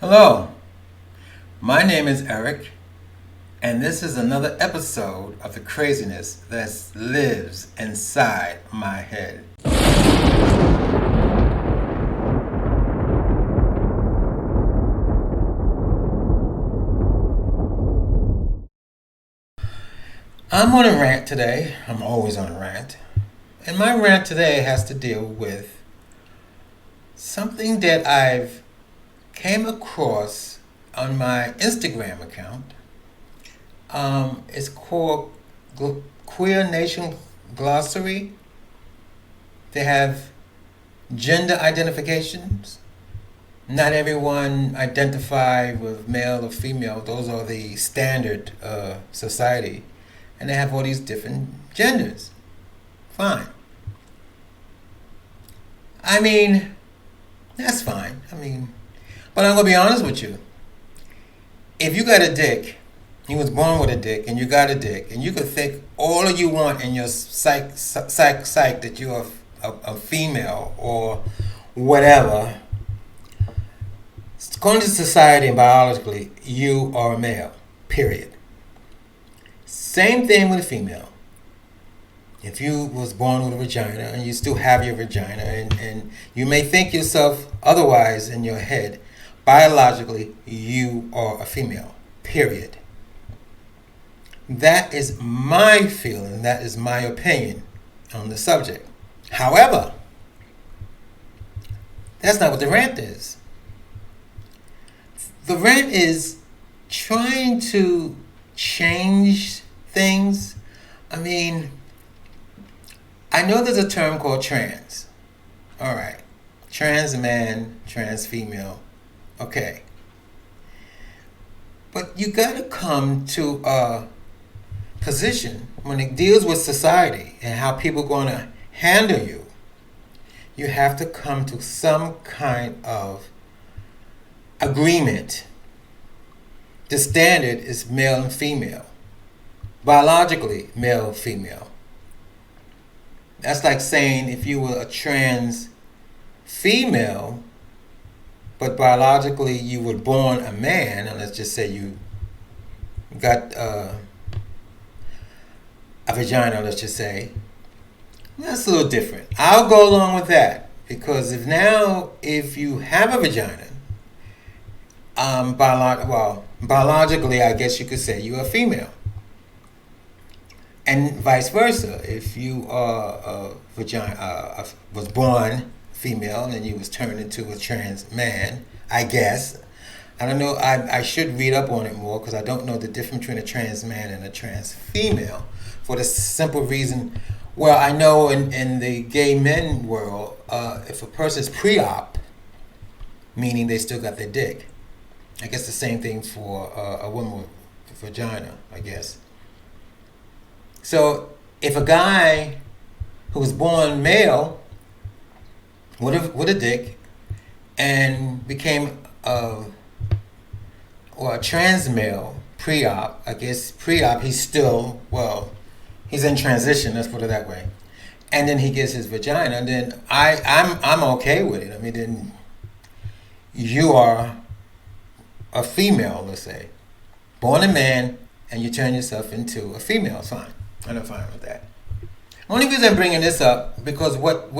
Hello, my name is Eric, and this is another episode of the craziness that lives inside my head. I'm on a rant today. I'm always on a rant. And my rant today has to deal with something that I've came across on my Instagram account. It's called Queer Nation Glossary. They have gender identifications. Not everyone identify with male or female. Those are the standard society. And they have all these different genders. Fine. I mean, that's fine. But I'm going to be honest with you. If you got a dick, you was born with a dick, and you got a dick, and you could think all you want in your psych that you're a female or whatever, according to society and biologically, you are a male, period. Same thing with a female. If you was born with a vagina and you still have your vagina and you may think yourself otherwise in your head, biologically you are a female, period. That is my feeling, that is my opinion on the subject. However, that's not what the rant is. The rant is trying to change things. I know there's a term called trans. All right. Trans man, trans female. Okay. But you got to come to a position when it deals with society and how people are going to handle you. You have to come to some kind of agreement. The standard is male and female. Biologically, male, female. That's like saying if you were a trans female, but biologically you were born a man, and let's just say you got a vagina, let's just say, that's a little different. I'll go along with that, because if you have a vagina, biologically, I guess you could say you're a female. And vice versa. If you are was born female and you was turned into a trans man, I guess. I don't know. I should read up on it more, because I don't know the difference between a trans man and a trans female. For the simple reason, well, I know in the gay men world, if a person's pre-op, meaning they still got their dick. I guess the same thing for a woman with a vagina, I guess. So if a guy who was born male with a dick and became a trans male pre-op, I guess pre-op he's in transition, let's put it that way. And then he gets his vagina, and then I'm okay with it. Then you are a female, let's say, born a man, and you turn yourself into a female. It's fine. I'm fine with that. Only reason I'm bringing this up, because what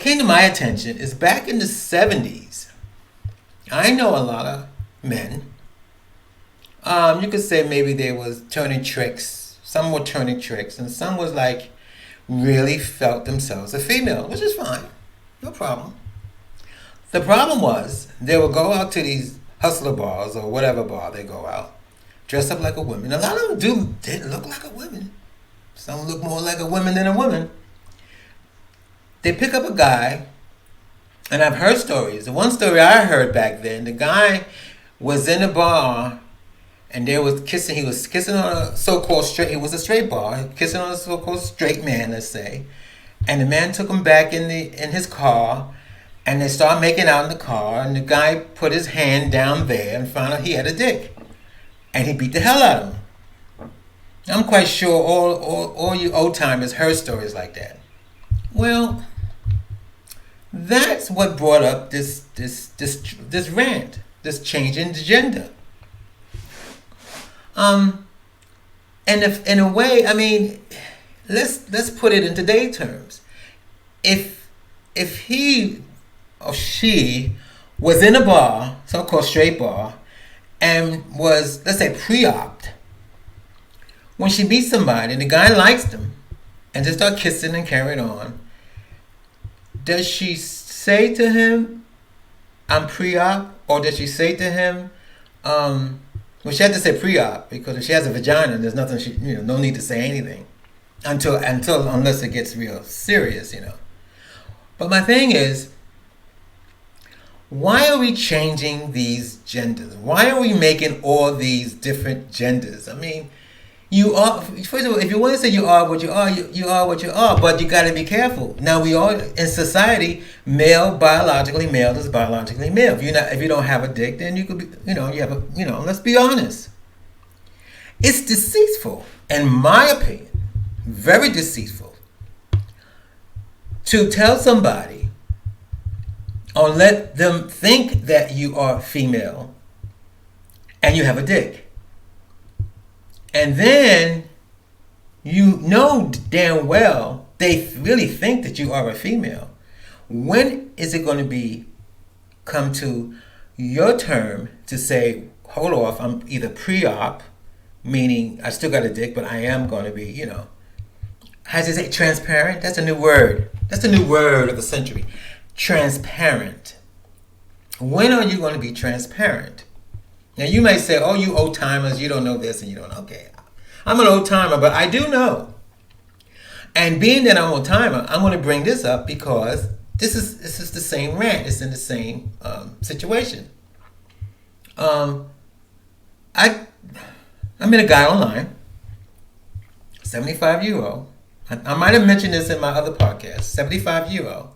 came to my attention is back in the 70s. I know a lot of men. You could say maybe they was turning tricks. Some were turning tricks, and some was like really felt themselves a female, which is fine. No problem. The problem was they would go out to these hustler bars or whatever bar they go out, dress up like a woman. A lot of them did look like a woman. Some look more like a woman than a woman. They pick up a guy, and I've heard stories. The one story I heard back then, the guy was in a bar, and they was kissing. He was kissing on a so-called straight. It was a straight bar, kissing on a so-called straight man, let's say. And the man took him back in his car, and they started making out in the car. And the guy put his hand down there and found out he had a dick. And he beat the hell out of him. I'm quite sure all you old timers heard stories like that. Well, That's what brought up this rant, this change in gender. Um, and if in a way, I mean, let's put it in today's terms. If he or she was in a bar, so-called straight bar, and was, let's say, pre-opt, when she meets somebody and the guy likes them and just start kissing and carrying on, does she say to him, I'm pre-op? Or does she say to him, well, she had to say pre-op because if she has a vagina, there's nothing no need to say anything unless it gets real serious. But my thing is, why are we changing these genders? Why are we making all these different genders? I mean, you are, first of all, if you want to say you are what you are, you are what you are, but you got to be careful. Now, we are, in society, biologically male is biologically male. If you don't have a dick, then you could be, let's be honest. It's deceitful, in my opinion, very deceitful, to tell somebody or let them think that you are female and you have a dick. And then you know damn well they really think that you are a female. When is it going to come to your term to say, hold off, I'm either pre-op, meaning I still got a dick, but I am going to be, how does it say, transparent? That's a new word. That's the new word of the century. Transparent. When are you going to be transparent? Now you may say, oh, you old timers, you don't know this and you don't know. Okay, I'm an old timer, but I do know. And being that I'm an old timer, I'm going to bring this up because this is the same rant. It's in the same situation. I met a guy online, 75-year-old. I might have mentioned this in my other podcast. 75-year-old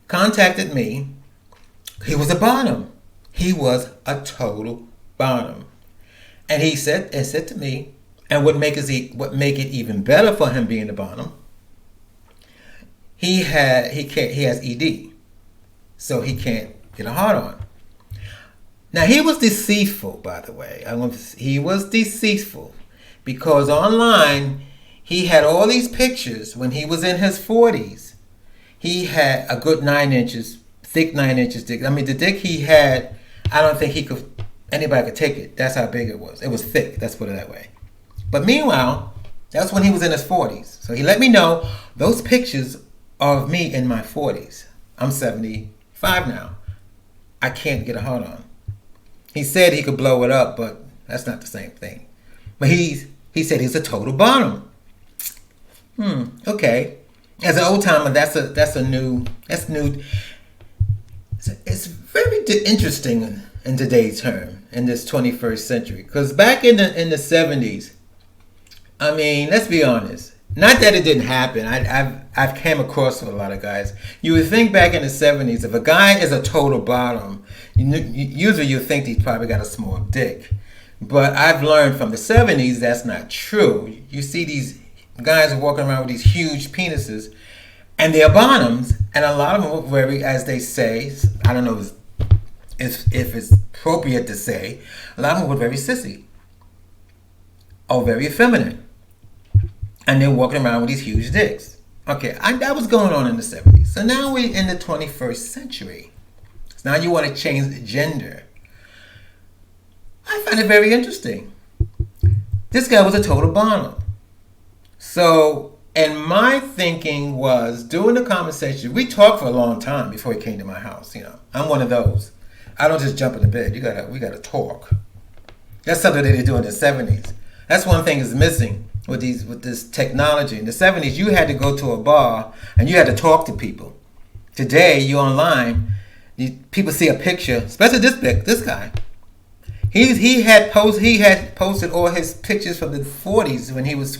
contacted me. He was a bottom. He was a total bottom. And he said to me, and what make it even better for him being the bottom, he has ED, so he can't get a hard on. Now he was deceitful, by the way. He was deceitful because online he had all these pictures when he was in his 40s. He had a good 9 inches, thick 9 inches dick. I mean, the dick he had, I don't think anybody could take it. That's how big it was. It was thick, let's put it that way. But meanwhile, that's when he was in his 40s. So he let me know those pictures are of me in my 40s. I'm 75 now. I can't get a hard on. He said he could blow it up, but that's not the same thing. But he said he's a total bottom. Okay. As an old timer, that's new. It's very interesting in today's term, in this 21st century. Because back in the 70s, I mean, let's be honest. Not that it didn't happen. I've came across with a lot of guys. You would think back in the 70s, if a guy is a total bottom, usually you think he's probably got a small dick. But I've learned from the 70s that's not true. You see these guys walking around with these huge penises, and they're bottoms, and a lot of them are very, as they say, I don't know if it's appropriate to say, a lot of them were very sissy or very effeminate. And they're walking around with these huge dicks. Okay, that was going on in the 70s. So now we're in the 21st century. So now you want to change the gender. I find it very interesting. This guy was a total bottom. So, and my thinking was, during the conversation, we talked for a long time before he came to my house. I'm one of those. I don't just jump in the bed. We gotta talk. That's something that they do in the 70s. That's one thing is missing with this technology. In the 70s, you had to go to a bar and you had to talk to people. Today, you're online. People see a picture, especially this guy. He had posted all his pictures from the 40s when he was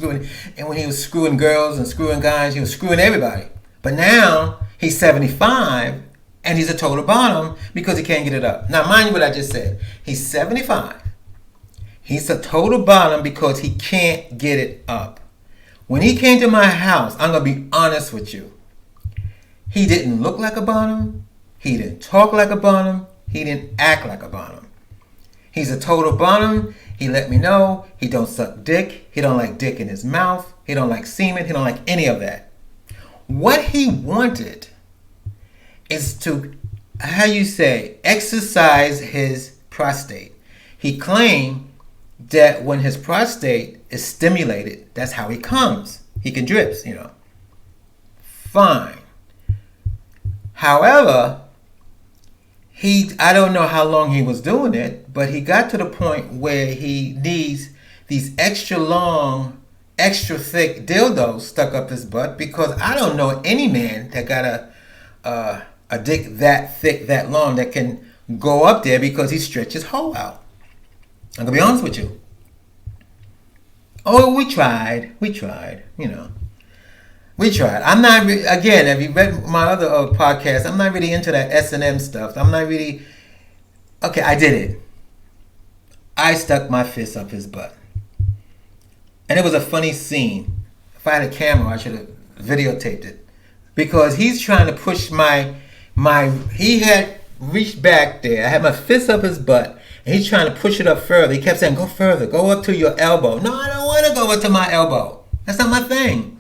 screwing girls and screwing guys. He was screwing everybody. But now he's 75 and he's a total bottom because he can't get it up. Now, mind you what I just said. He's 75. He's a total bottom because he can't get it up. When he came to my house, I'm going to be honest with you. He didn't look like a bottom. He didn't talk like a bottom. He didn't act like a bottom. He's a total bottom. He let me know he don't suck dick. He don't like dick in his mouth. He don't like semen. He don't like any of that. What he wanted is to, exercise his prostate. He claimed that when his prostate is stimulated, that's how he comes. He can drips, Fine. However, I don't know how long he was doing it, but he got to the point where he needs these extra long, extra thick dildos stuck up his butt, because I don't know any man that got a dick that thick, that long, that can go up there, because he stretches his hole out. I'm going to be honest with you. Oh, we tried. We tried. I'm not, again, if you read my other podcast, I'm not really into that S&M stuff. I'm not really, okay, I did it. I stuck my fist up his butt. And it was a funny scene. If I had a camera, I should have videotaped it. Because he's trying to push he had reached back there. I had my fist up his butt. And he's trying to push it up further. He kept saying, go further, go up to your elbow. No, I don't want to go up to my elbow. That's not my thing.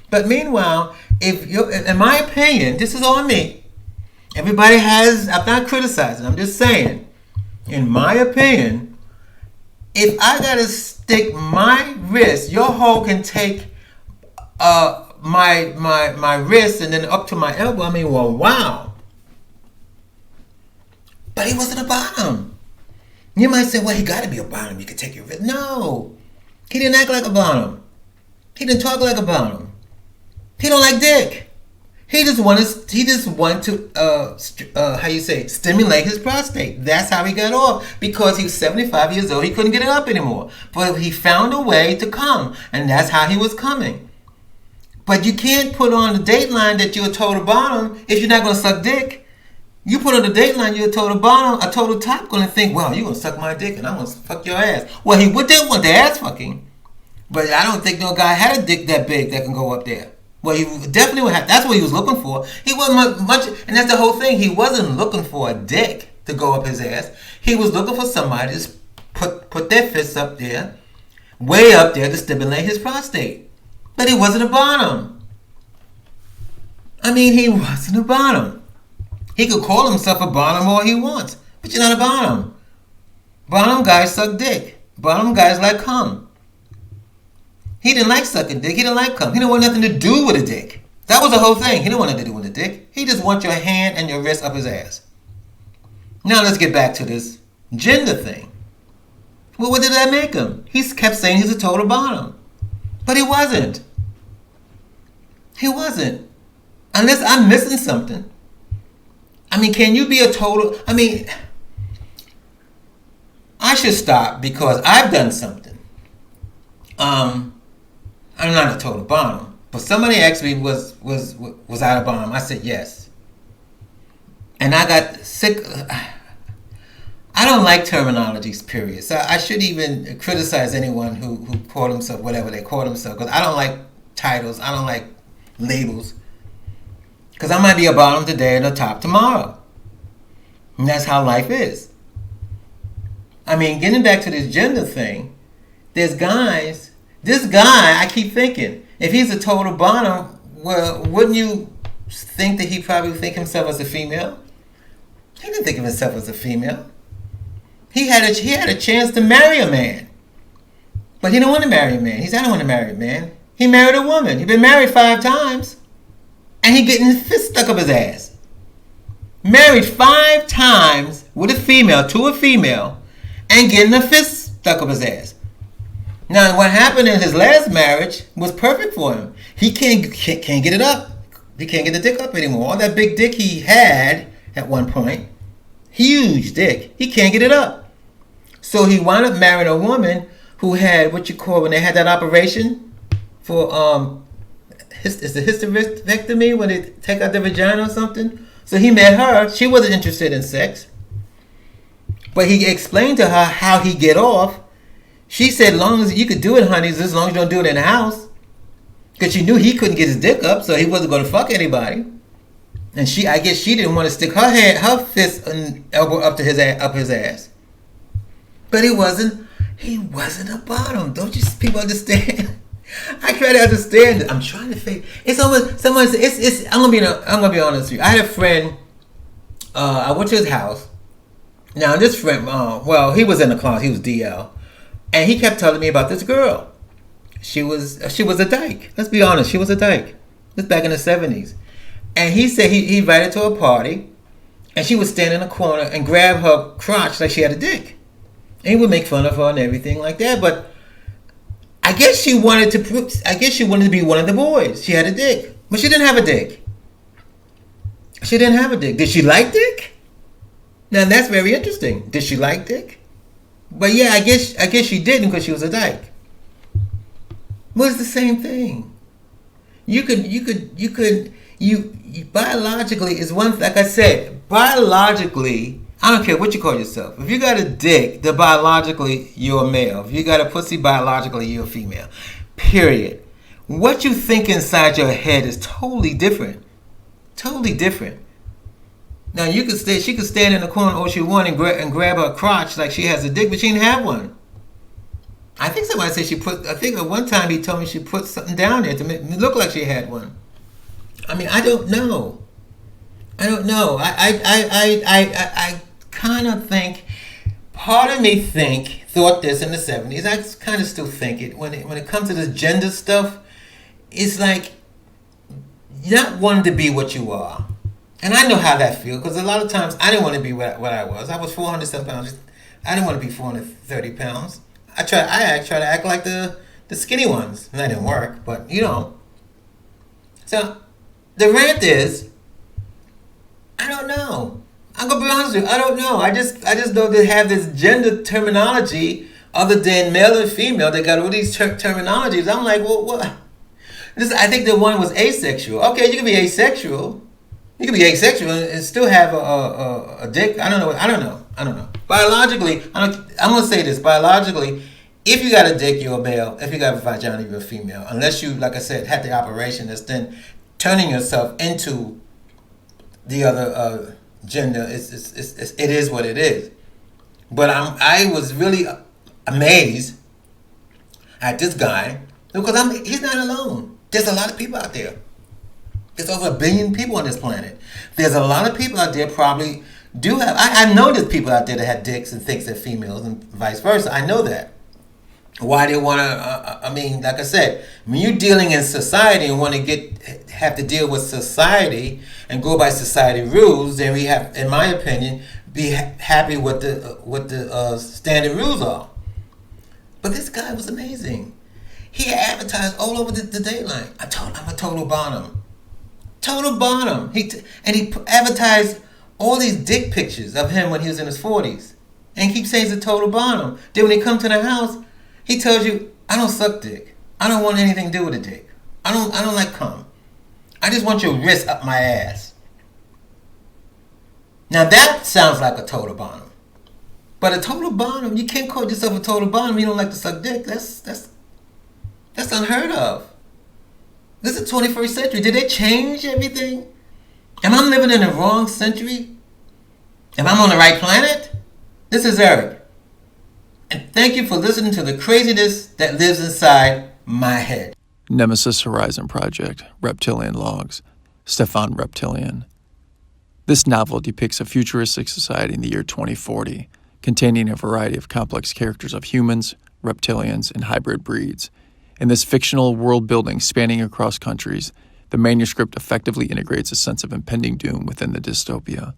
But meanwhile, in my opinion, this is on me. Everybody has, I'm not criticizing, I'm just saying. In my opinion, if I gotta stick my wrist, your hole can take my wrist and then up to my elbow. I mean, well, wow. But he wasn't a bottom. You might say, well, he gotta be a bottom. You could take your wrist. No, he didn't act like a bottom. He didn't talk like a bottom. He don't like dick. He just wanted to stimulate his prostate. That's how he got off. Because he was 75 years old, he couldn't get it up anymore. But he found a way to come, and that's how he was coming. But you can't put on the dateline that you're a total bottom if you're not going to suck dick. You put on the dateline, you're a total bottom, a total top, going to think, well, you're going to suck my dick and I'm going to fuck your ass. Well, he did want the ass fucking. But I don't think no guy had a dick that big that can go up there. Well, he definitely would have. That's what he was looking for. He wasn't much, and that's the whole thing. He wasn't looking for a dick to go up his ass. He was looking for somebody to just put their fists up there, way up there, to stimulate his prostate. But he wasn't a bottom. I mean, he wasn't a bottom. He could call himself a bottom all he wants, but you're not a bottom. Bottom guys suck dick. Bottom guys like cum. He didn't like sucking dick. He didn't like cum. He didn't want nothing to do with a dick. That was the whole thing. He didn't want nothing to do with a dick. He just wants your hand and your wrist up his ass. Now let's get back to this gender thing. Well, what did that make him? He kept saying he's a total bottom. But he wasn't. He wasn't. Unless I'm missing something. I mean, can you be a total... I mean, I should stop because I've done something. I'm not a total bottom, but somebody asked me was I a bottom? I said yes, and I got sick. I don't like terminologies, period. So I shouldn't even criticize anyone who called himself whatever they call themselves, because I don't like titles. I don't like labels, because I might be a bottom today and a top tomorrow, and that's how life is. I mean, getting back to this gender thing, there's guys. This guy, I keep thinking, if he's a total bottom, well, wouldn't you think that he probably think himself as a female? He didn't think of himself as a female. He had a chance to marry a man, but he didn't want to marry a man. He said, I don't want to marry a man. He married a woman. He's been married 5 times, and he getting his fist stuck up his ass. Married 5 times with a female, to a female, and getting a fist stuck up his ass. Now, what happened in his last marriage was perfect for him. He can't get it up. He can't get the dick up anymore. All that big dick he had at one point, huge dick, he can't get it up. So he wound up marrying a woman who had what you call when they had that operation for is the hysterectomy, when they take out the vagina or something. So he met her. She wasn't interested in sex, but he explained to her how he get off. She said, as long as you could do it, honey, as long as you don't do it in the house. Because she knew he couldn't get his dick up, so he wasn't going to fuck anybody. And I guess she didn't want to stick her fist and elbow up his ass. But he wasn't a bottom. Don't you people understand? I try to understand it. I'm trying to fake. It's almost someone. I'm gonna be honest with you. I had a friend. I went to his house. Now this friend, he was in the closet. He was DL, and he kept telling me about this girl. She was a dyke. Let's be honest. She was a dyke. This back in the 70s. And he said he invited her to a party, and she would stand in a corner and grab her crotch like she had a dick. And he would make fun of her and everything like that. But I guess she wanted to be one of the boys. She had a dick, but she didn't have a dick. Did she like dick? Now that's very interesting. Did she like dick? But yeah, I guess she didn't because she was a dyke. Well, it's the same thing. You biologically is one. Like I said, biologically, I don't care what you call yourself. If you got a dick, then biologically you're a male. If you got a pussy, biologically you're a female. Period. What you think inside your head is totally different. Totally different. Now she could stand in the corner all she wanted and grab her crotch like she has a dick, but she didn't have one. I think somebody said I think at one time he told me she put something down there to make it look like she had one. I mean, I don't know. I kind of think, part of me thought this in the 70s. I kind of still think it. When it comes to this gender stuff, it's like not wanting to be what you are. And I know how that feels, because a lot of times I didn't want to be what I was. I was 400-some pounds. I didn't want to be 430 pounds. I tried to act like the skinny ones. And that didn't work, but you know. So the rant is, I don't know. I'm gonna be honest with you. I don't know. I just know they have this gender terminology other than male and female. They got all these terminologies. I'm like, well, what? I think the one was asexual. Okay, you can be asexual. You can be asexual and still have a dick. I don't know. Biologically, I'm gonna say this. Biologically, if you got a dick, you're a male. If you got a vagina, you're a female. Unless you, like I said, had the operation that's then turning yourself into the other gender. It is what it is. But I was really amazed at this guy because he's not alone. There's a lot of people out there. There's over 1 billion people on this planet. There's a lot of people out there probably do have. I know there's people out there that have dicks and thinks they're females and vice versa. I know that. Why they want to? Like I said, when you're dealing in society and want to have to deal with society and go by society rules, then we have, in my opinion, be happy with the standard rules are. But this guy was amazing. He advertised all over the Dayline. I'm a total bottom. Total bottom. He advertised all these dick pictures of him when he was in his 40s, and keeps saying he's a total bottom. Then when he comes to the house, he tells you, "I don't suck dick. I don't want anything to do with a dick. I don't like cum. I just want your wrist up my ass." Now that sounds like a total bottom, but a total bottom, you can't call yourself a total bottom. You don't like to suck dick. That's unheard of. This is the 21st century. Did they change everything? Am I living in the wrong century? Am I on the right planet? This is Eric. And thank you for listening to the craziness that lives inside my head. Nemesis Horizon Project, Reptilian Logs, Stefan Reptilian. This novel depicts a futuristic society in the year 2040, containing a variety of complex characters of humans, reptilians, and hybrid breeds. In this fictional world building spanning across countries, the manuscript effectively integrates a sense of impending doom within the dystopia.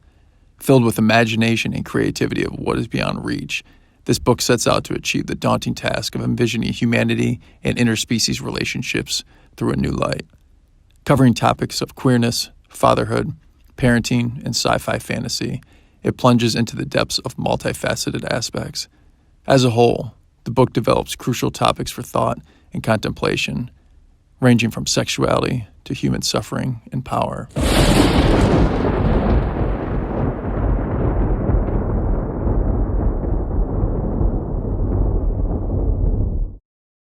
Filled with imagination and creativity of what is beyond reach, this book sets out to achieve the daunting task of envisioning humanity and interspecies relationships through a new light. Covering topics of queerness, fatherhood, parenting, and sci-fi fantasy, it plunges into the depths of multifaceted aspects. As a whole, the book develops crucial topics for thought and contemplation, ranging from sexuality to human suffering and power.